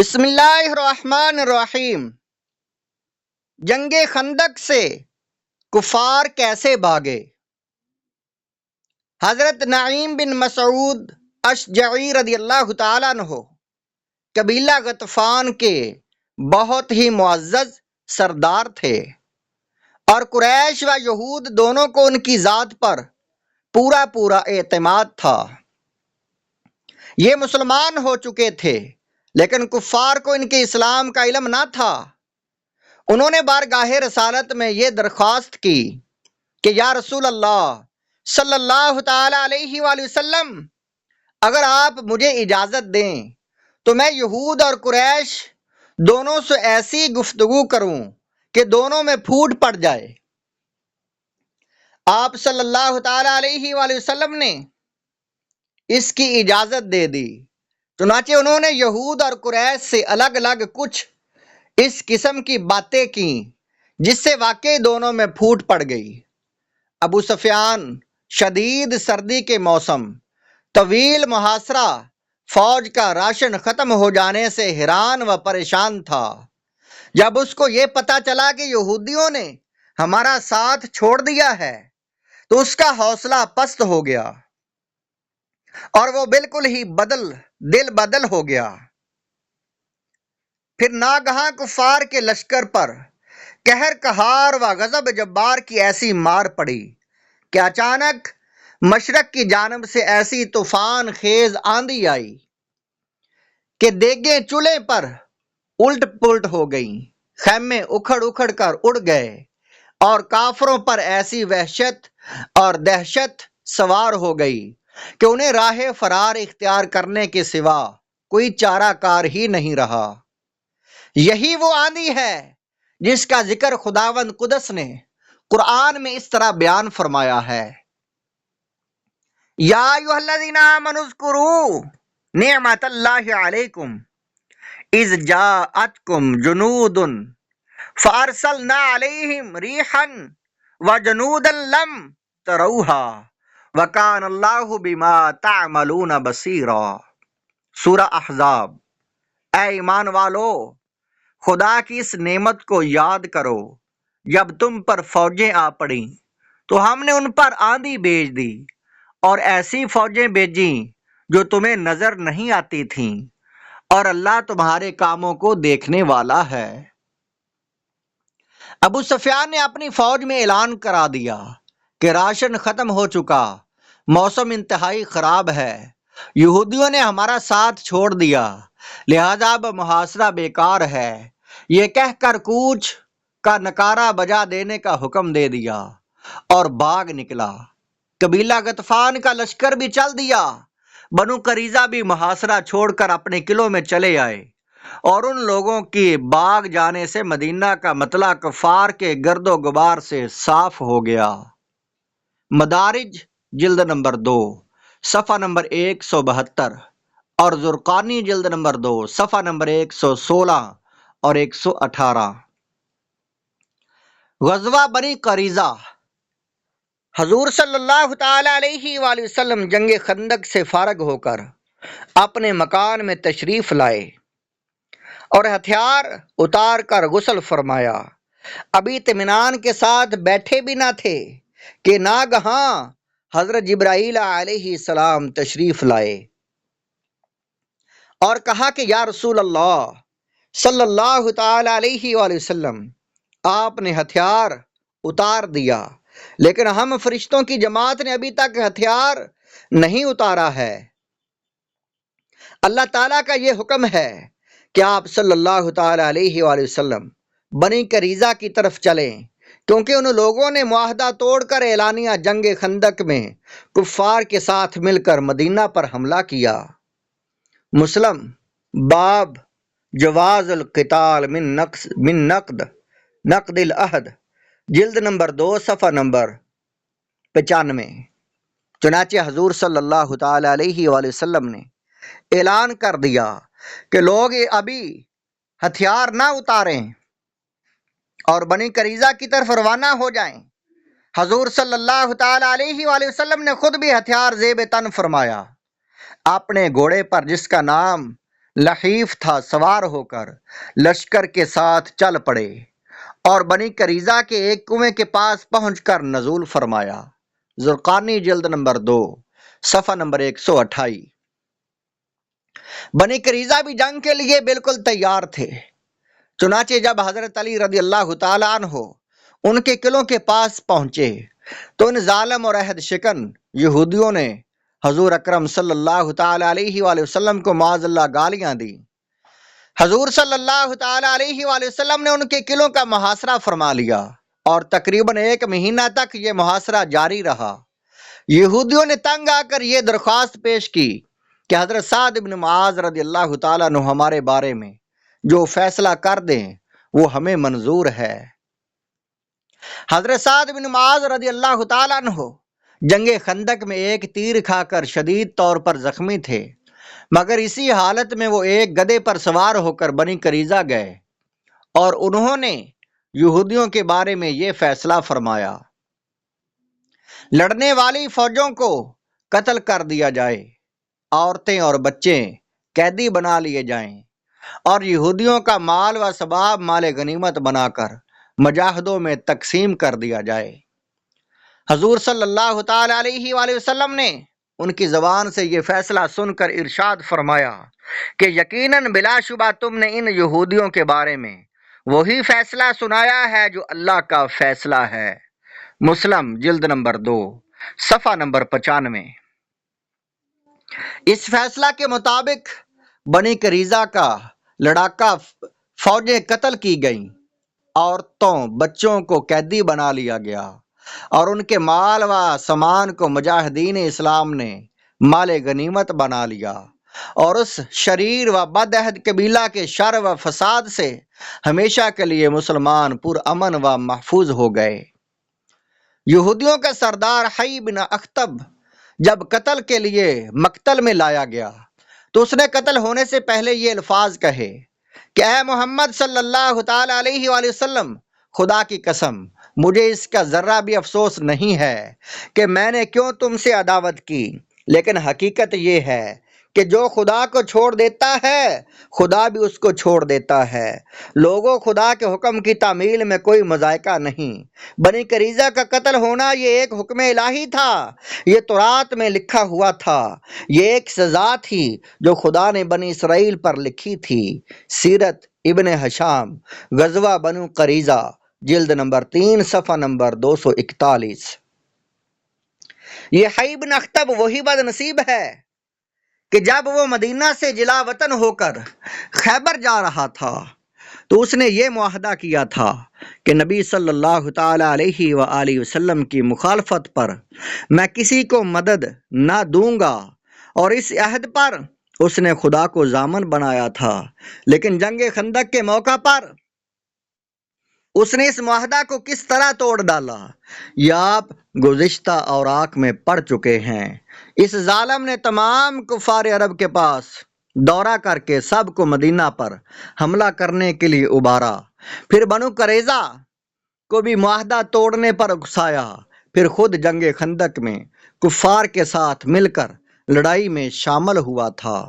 بسم اللہ الرحمن الرحیم۔ جنگ خندق سے کفار کیسے بھاگے؟ حضرت نعیم بن مسعود اشجعی رضی اللہ تعالیٰ عنہ قبیلہ غطفان کے بہت ہی معزز سردار تھے اور قریش و یہود دونوں کو ان کی ذات پر پورا اعتماد تھا۔ یہ مسلمان ہو چکے تھے لیکن کفار کو ان کے اسلام کا علم نہ تھا۔ انہوں نے بارگاہ رسالت میں یہ درخواست کی کہ یا رسول اللہ صلی اللہ تعالی علیہ وآلہ وسلم، اگر آپ مجھے اجازت دیں تو میں یہود اور قریش دونوں سے ایسی گفتگو کروں کہ دونوں میں پھوٹ پڑ جائے۔ آپ صلی اللہ تعالی علیہ وآلہ وسلم نے اس کی اجازت دے دی۔ چنانچہ انہوں نے یہود اور قریش سے الگ الگ کچھ اس قسم کی باتیں کی جس سے واقعی دونوں میں پھوٹ پڑ گئی۔ ابو سفیان شدید سردی کے موسم، طویل محاصرہ، فوج کا راشن ختم ہو جانے سے حیران و پریشان تھا۔ جب اس کو یہ پتا چلا کہ یہودیوں نے ہمارا ساتھ چھوڑ دیا ہے تو اس کا حوصلہ پست ہو گیا اور وہ بالکل ہی دل بدل ہو گیا۔ پھر ناگہاں کفار کے لشکر پر قہر قہار و غضب جبار کی ایسی مار پڑی کہ اچانک مشرق کی جانب سے ایسی طوفان خیز آندھی آئی کہ دیگیں چولہے پر الٹ پلٹ ہو گئیں، خیمے اکھڑ کر اڑ گئے اور کافروں پر ایسی وحشت اور دہشت سوار ہو گئی کہ انہیں راہ فرار اختیار کرنے کے سوا کوئی چارہ کار ہی نہیں رہا۔ یہی وہ آندھی ہے جس کا ذکر خداوند قدس نے قرآن میں اس طرح بیان فرمایا ہے، یا ایھا الذین آمنوا اذکروا نعمت اللہ علیکم اذ جاءتکم جنود فارسلنا علیہم ریحا وجنودا لم تروہا وکان اللہ بما تعملون بصیرا۔ سورہ احزاب۔ اے ایمان والو، خدا کی اس نعمت کو یاد کرو جب تم پر فوجیں آ پڑیں تو ہم نے ان پر آندھی بھیج دی اور ایسی فوجیں بھیجیں جو تمہیں نظر نہیں آتی تھیں، اور اللہ تمہارے کاموں کو دیکھنے والا ہے۔ ابو سفیان نے اپنی فوج میں اعلان کرا دیا کہ راشن ختم ہو چکا، موسم انتہائی خراب ہے، یہودیوں نے ہمارا ساتھ چھوڑ دیا، لہذا اب محاصرہ بیکار ہے۔ یہ کہہ کر کوچ کا نکارہ بجا دینے کا حکم دے دیا اور بھاگ نکلا۔ قبیلہ غطفان کا لشکر بھی چل دیا۔ بنو قریظہ بھی محاصرہ چھوڑ کر اپنے قلعوں میں چلے آئے اور ان لوگوں کی بھاگ جانے سے مدینہ کا مطلع کفار کے گرد و غبار سے صاف ہو گیا۔ مدارج جلد نمبر 2 صفحہ نمبر 172 اور زرقانی جلد نمبر 2 صفحہ نمبر 116 اور 118۔ غزوہ بنی قریظہ۔ حضور صلی اللہ تعالی علیہ وآلہ وسلم جنگ خندق سے فارغ ہو کر اپنے مکان میں تشریف لائے اور ہتھیار اتار کر غسل فرمایا۔ ابھی اطمینان کے ساتھ بیٹھے بھی نہ تھے کہ ناگہاں حضرت جبرائیل علیہ السلام تشریف لائے اور کہا کہ یا رسول اللہ صلی اللہ تعالی علیہ وآلہ وسلم، آپ نے ہتھیار اتار دیا لیکن ہم فرشتوں کی جماعت نے ابھی تک ہتھیار نہیں اتارا ہے۔ اللہ تعالیٰ کا یہ حکم ہے کہ آپ صلی اللہ تعالی علیہ وآلہ وسلم بنی قریظہ کی طرف چلیں، کیونکہ ان لوگوں نے معاہدہ توڑ کر اعلانیہ جنگ خندق میں کفار کے ساتھ مل کر مدینہ پر حملہ کیا۔ مسلم باب جواز القتال من نقد العہد جلد نمبر 2 صفحہ نمبر 95۔ چنانچہ حضور صلی اللہ تعالی علیہ وآلہ وسلم نے اعلان کر دیا کہ لوگ ابھی ہتھیار نہ اتاریں اور بنی قریظہ کی طرف روانہ ہو جائیں۔ حضور صلی اللہ تعالی علیہ وآلہ وسلم نے خود بھی ہتھیار زیب تن فرمایا۔ اپنے گھوڑے پر، جس کا نام لحیف تھا سوار ہو کر لشکر کے ساتھ چل پڑے اور بنی قریظہ کے ایک کنویں کے پاس پہنچ کر نزول فرمایا۔ زرقانی جلد نمبر 2 صفحہ نمبر 128۔ بنی قریظہ بھی جنگ کے لیے بالکل تیار تھے، چنانچہ جب حضرت علی رضی اللہ تعالیٰ عنہ ان کے قلعوں کے پاس پہنچے تو ان ظالم اور عہد شکن یہودیوں نے حضور اکرم صلی اللہ تعالیٰ علیہ وآلہ وسلم کو معاذ اللہ گالیاں دی۔ حضور صلی اللہ تعالیٰ علیہ وآلہ وسلم نے ان کے قلعوں کا محاصرہ فرما لیا اور تقریباً 1 مہینہ تک یہ محاصرہ جاری رہا۔ یہودیوں نے تنگ آ کر یہ درخواست پیش کی کہ حضرت سعد بن معاذ رضی اللہ تعالیٰ عنہ ہمارے بارے میں جو فیصلہ کر دیں وہ ہمیں منظور ہے۔ حضرت سعد بن معاذ رضی اللہ تعالیٰ عنہ جنگ خندق میں ایک تیر کھا کر شدید طور پر زخمی تھے، مگر اسی حالت میں وہ ایک گدھے پر سوار ہو کر بنی قریظہ گئے اور انہوں نے یہودیوں کے بارے میں یہ فیصلہ فرمایا، لڑنے والی فوجوں کو قتل کر دیا جائے، عورتیں اور بچے قیدی بنا لیے جائیں اور یہودیوں کا مال و ثواب مال غنیمت بنا کر مجاہدوں میں تقسیم کر دیا جائے۔ حضور صلی اللہ تعالی علیہ وآلہ وسلم نے ان کی زبان سے یہ فیصلہ سن کر ارشاد فرمایا کہ یقیناً بلا شبہ تم نے ان یہودیوں کے بارے میں وہی فیصلہ سنایا ہے جو اللہ کا فیصلہ ہے۔ مسلم جلد نمبر 2 صفحہ نمبر 95۔ اس فیصلہ کے مطابق بنی قریظہ کا لڑاکا فوجیں قتل کی گئیں، عورتوں بچوں کو قیدی بنا لیا گیا اور ان کے مال و سامان کو مجاہدین اسلام نے مال غنیمت بنا لیا اور اس شریر و بدعہد قبیلہ کے شر و فساد سے ہمیشہ کے لیے مسلمان پر امن و محفوظ ہو گئے۔ یہودیوں کا سردار حی بن اخطب جب قتل کے لیے مقتل میں لایا گیا تو اس نے قتل ہونے سے پہلے یہ الفاظ کہے کہ اے محمد صلی اللہ تعالی علیہ وآلہ وسلم، خدا کی قسم مجھے اس کا ذرہ بھی افسوس نہیں ہے کہ میں نے کیوں تم سے عداوت کی، لیکن حقیقت یہ ہے کہ جو خدا کو چھوڑ دیتا ہے خدا بھی اس کو چھوڑ دیتا ہے۔ لوگوں، خدا کے حکم کی تعمیل میں کوئی مذائقہ نہیں۔ بنی قریظہ کا قتل ہونا یہ ایک حکم الہی تھا، یہ تورات میں لکھا ہوا تھا، یہ ایک سزا تھی جو خدا نے بنی اسرائیل پر لکھی تھی۔ سیرت ابن ہشام غزوہ بنو قریظہ جلد نمبر 3 صفحہ نمبر 241۔ یہ حی بن اخطب وہی بد نصیب ہے کہ جب وہ مدینہ سے جلا وطن ہو کر خیبر جا رہا تھا تو اس نے یہ معاہدہ کیا تھا کہ نبی صلی اللہ تعالی علیہ وآلہ وسلم کی مخالفت پر میں کسی کو مدد نہ دوں گا، اور اس عہد پر اس نے خدا کو ضامن بنایا تھا، لیکن جنگ خندق کے موقع پر اس نے اس معاہدہ کو کس طرح توڑ ڈالا یہ آپ گزشتہ اوراق میں پڑھ چکے ہیں۔ اس ظالم نے تمام کفار عرب کے پاس دورہ کر کے سب کو مدینہ پر حملہ کرنے کے لیے ابھارا، پھر بنو قریظہ کو بھی معاہدہ توڑنے پر اکسایا، پھر خود جنگ خندق میں کفار کے ساتھ مل کر لڑائی میں شامل ہوا تھا۔